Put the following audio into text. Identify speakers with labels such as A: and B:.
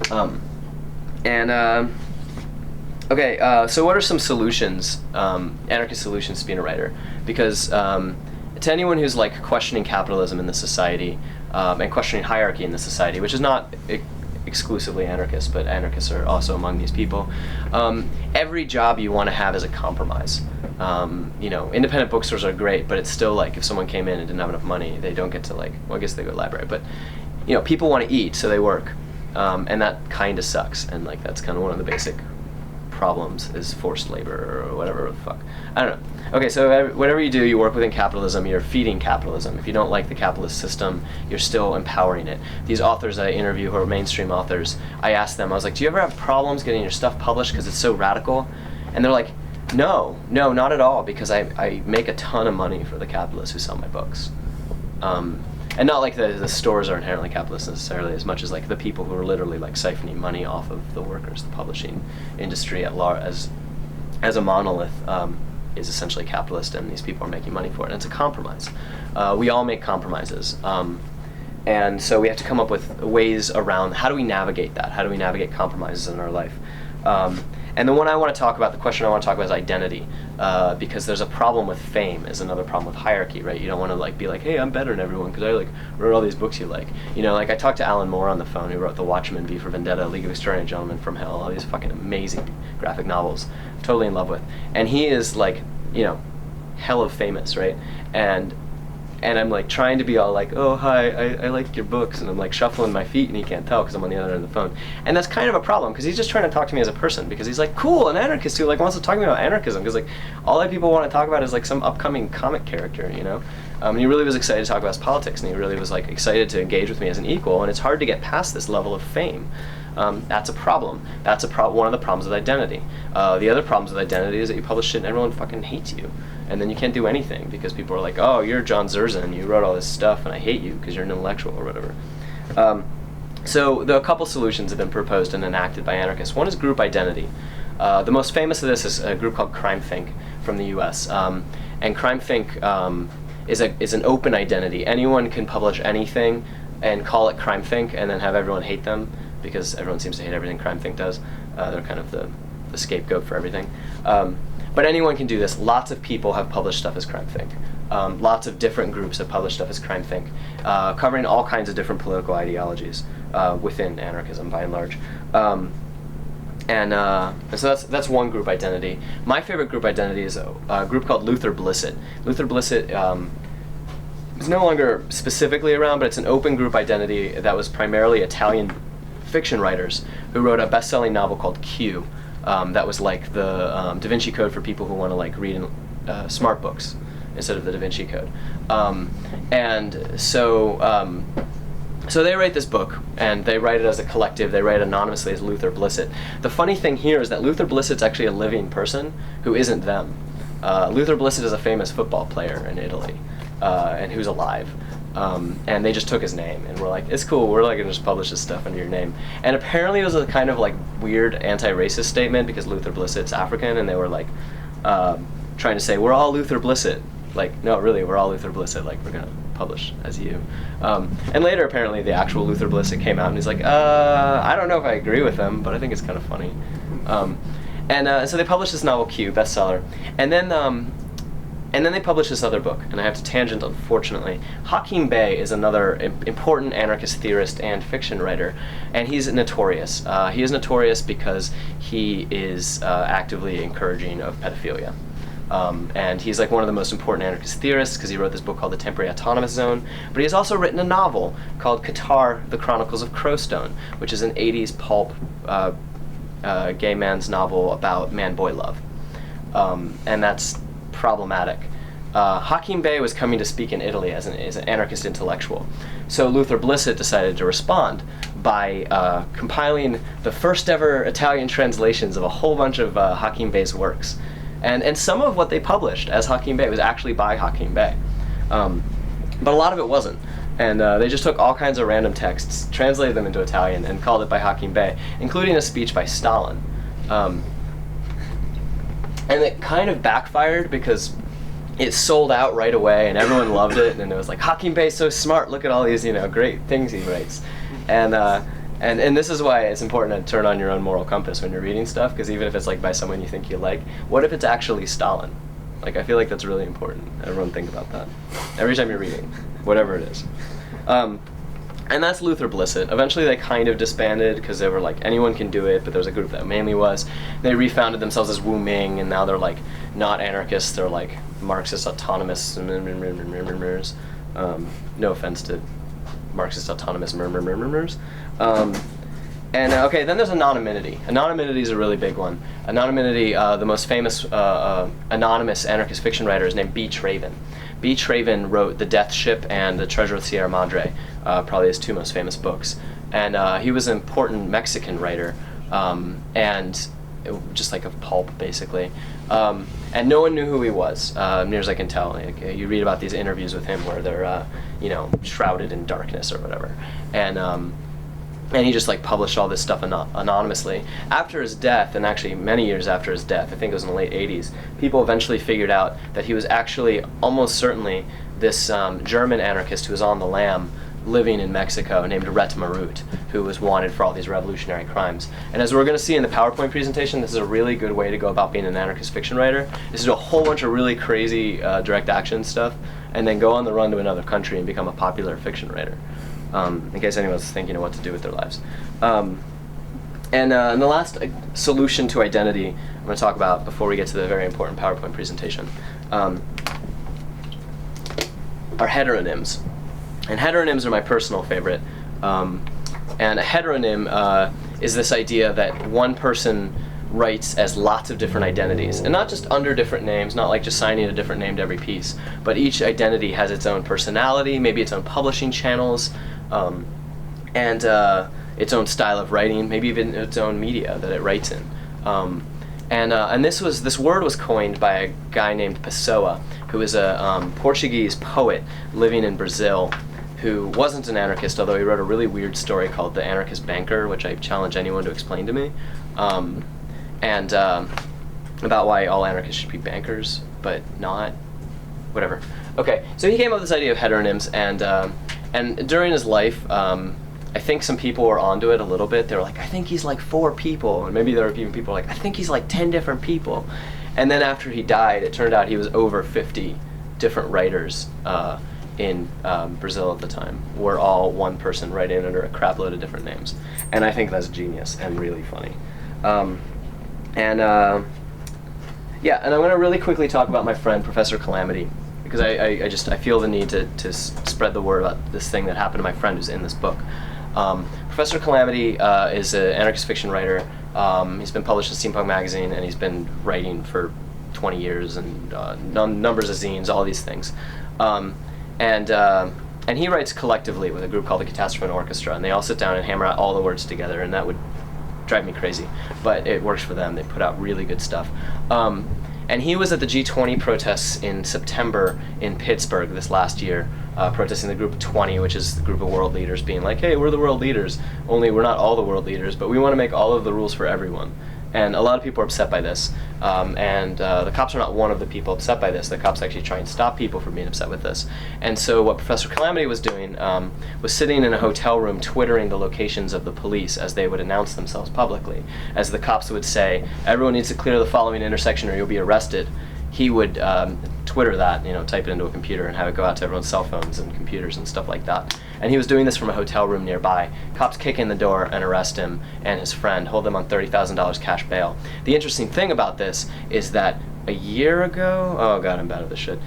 A: So what are some solutions, anarchist solutions to being a writer? Because to anyone who's like questioning capitalism in the society and questioning hierarchy in the society, which is not exclusively anarchists, but anarchists are also among these people, every job you want to have is a compromise. Independent bookstores are great, but it's still like if someone came in and didn't have enough money, they don't get to I guess they go to the library, but people want to eat, so they work. And that kind of sucks, and that's kind of one of the basic problems is forced labor or whatever the fuck. I don't know. Okay, so whatever you do, you work within capitalism, you're feeding capitalism. If you don't like the capitalist system, you're still empowering it. These authors that I interview who are mainstream authors, I asked them, I was like, do you ever have problems getting your stuff published because it's so radical? And they're like, no, not at all, because I make a ton of money for the capitalists who sell my books. And not like the stores are inherently capitalist necessarily, as much as the people who are literally siphoning money off of the workers. The publishing industry at large, as a monolith, is essentially capitalist, and these people are making money for it. And it's a compromise. We all make compromises. And so we have to come up with ways around how do we navigate that? How do we navigate compromises in our life? And the one I want to talk about, the question I want to talk about is identity, because there's a problem with fame is another problem with hierarchy, right? You don't want to be like, hey, I'm better than everyone because I wrote all these books you like. I talked to Alan Moore on the phone, who wrote The Watchmen, V for Vendetta, League of Extraordinary Gentlemen from Hell, all these fucking amazing graphic novels, totally in love with. And he is hell of famous, right? And I'm trying to be all oh hi, I like your books, and I'm shuffling my feet, and he can't tell because I'm on the other end of the phone. And that's kind of a problem, because he's just trying to talk to me as a person, because he's cool, an anarchist who wants to talk to me about anarchism, because all that people want to talk about is some upcoming comic character, and he really was excited to talk about his politics, and he really was excited to engage with me as an equal, and it's hard to get past this level of fame. That's a problem. That's one of the problems with identity. The other problems with identity is that you publish shit and everyone fucking hates you. And then you can't do anything because people are oh, you're John Zerzan, you wrote all this stuff and I hate you because you're an intellectual or whatever. So a couple solutions have been proposed and enacted by anarchists. One is group identity. The most famous of this is a group called Crime Think from the US. And Crime Think is an open identity. Anyone can publish anything and call it Crime Think and then have everyone hate them, because everyone seems to hate everything Crime Think does. They're kind of the scapegoat for everything. But anyone can do this. Lots of people have published stuff as Crime Think. Lots of different groups have published stuff as Crime Think, covering all kinds of different political ideologies within anarchism by and large. And so that's one group identity. My favorite group identity is a group called Luther Blissett. Luther Blissett is no longer specifically around, but it's an open group identity that was primarily Italian fiction writers who wrote a best-selling novel called Q. That was the Da Vinci Code for people who want to read smart books instead of the Da Vinci Code. So they write this book, and they write it as a collective. They write anonymously as Luther Blissett. The funny thing here is that Luther Blissett's actually a living person who isn't them. Luther Blissett is a famous football player in Italy, and who's alive. And they just took his name, and we're it's cool, we're gonna just publish this stuff under your name. And apparently it was a kind of weird anti-racist statement, because Luther Blissett's African, and they were trying to say, we're all Luther Blissett. No, really, we're all Luther Blissett, we're gonna publish as you. And later, apparently, the actual Luther Blissett came out, and he's I don't know if I agree with them, but I think it's kind of funny. So they published this novel Q, bestseller, and then they published this other book, and I have to tangent, unfortunately. Hakim Bey is another important anarchist theorist and fiction writer, and he's notorious. He is notorious because he is actively encouraging of pedophilia. And he's one of the most important anarchist theorists because he wrote this book called The Temporary Autonomous Zone, but he's also written a novel called Qatar, The Chronicles of Crowstone, which is an 80s pulp gay man's novel about man-boy love. And that's problematic. Hakim Bey was coming to speak in Italy as an anarchist intellectual. So Luther Blissett decided to respond by compiling the first ever Italian translations of a whole bunch of Hakim Bey's works. And some of what they published as Hakim Bey was actually by Hakim Bey. But a lot of it wasn't. And they just took all kinds of random texts, translated them into Italian, and called it by Hakim Bey, including a speech by Stalin. And it kind of backfired because it sold out right away and everyone loved it, and it was Hakim Bey's so smart, look at all these great things he writes. And And this is why it's important to turn on your own moral compass when you're reading stuff, because even if it's like by someone you think you like, what if it's actually Stalin? Like, I feel like that's really important. Everyone think about that every time you're reading, whatever it is. And that's Luther Blissett. Eventually they kind of disbanded because they were like, anyone can do it, but there was a group that mainly was. They refounded themselves as Wu Ming, and now they're like not anarchists, they're like Marxist autonomous. No offense to Marxist autonomous murmurs. Okay, then there's anonymity. Anonymity is a really big one. Anonymity, the most famous anonymous anarchist fiction writer is named B. Traven. B. Traven wrote The Death Ship and The Treasure of Sierra Madre, probably his two most famous books. And he was an important Mexican writer, and just like a pulp, basically. And no one knew who he was, near as I can tell. Like, you read about these interviews with him where they're, shrouded in darkness or whatever. And he just like published all this stuff anonymously. After his death, and actually many years after his death, I think it was in the late 80s, people eventually figured out that he was actually almost certainly this German anarchist who was on the lam living in Mexico named Rhett Marut, who was wanted for all these revolutionary crimes. And as we're going to see in the PowerPoint presentation, this is a really good way to go about being an anarchist fiction writer. This is a whole bunch of really crazy direct action stuff, and then go on the run to another country and become a popular fiction writer. In case anyone's thinking of what to do with their lives. And the last solution to identity I'm going to talk about before we get to the very important PowerPoint presentation are heteronyms. And heteronyms are my personal favorite. And a heteronym is this idea that one person writes as lots of different identities, and not just under different names, not like just signing a different name to every piece, but each identity has its own personality, maybe its own publishing channels, and its own style of writing, maybe even its own media that it writes in. And this word was coined by a guy named Pessoa, who is a Portuguese poet living in Brazil, who wasn't an anarchist, although he wrote a really weird story called The Anarchist Banker, which I challenge anyone to explain to me. And about why all anarchists should be bankers, but not, whatever. Okay, so he came up with this idea of heteronyms, and during his life, I think some people were onto it a little bit. They were like, I think he's like 4 people, and maybe there were even people like, I think he's like 10 different people. And then after he died, it turned out he was over 50 different writers in Brazil at the time, were all one person writing under a crap load of different names. And I think that's genius and really funny. Yeah, and I'm going to really quickly talk about my friend Professor Calamity, because I feel the need to spread the word about this thing that happened to my friend who's in this book. Professor Calamity is an anarchist fiction writer. He's been published in Steampunk magazine, and he's been writing for 20 years, and numbers of zines, all these things. And he writes collectively with a group called the Catastrophe Orchestra, and they all sit down and hammer out all the words together, and that would drive me crazy, but it works for them. They put out really good stuff. And he was at the G20 protests in September in Pittsburgh this last year, protesting the Group of 20, which is the group of world leaders, being like, hey, we're the world leaders, only we're not all the world leaders, but we want to make all of the rules for everyone. And a lot of people are upset by this, and the cops are not one of the people upset by this. The cops actually try and stop people from being upset with this. And so what Professor Calamity was doing was sitting in a hotel room twittering the locations of the police as they would announce themselves publicly. As the cops would say, everyone needs to clear the following intersection or you'll be arrested, he would Twitter that, type it into a computer and have it go out to everyone's cell phones and computers and stuff like that. And he was doing this from a hotel room nearby. Cops kick in the door and arrest him and his friend, hold them on $30,000 cash bail. The interesting thing about this is that a year ago, oh god, I'm bad at this shit.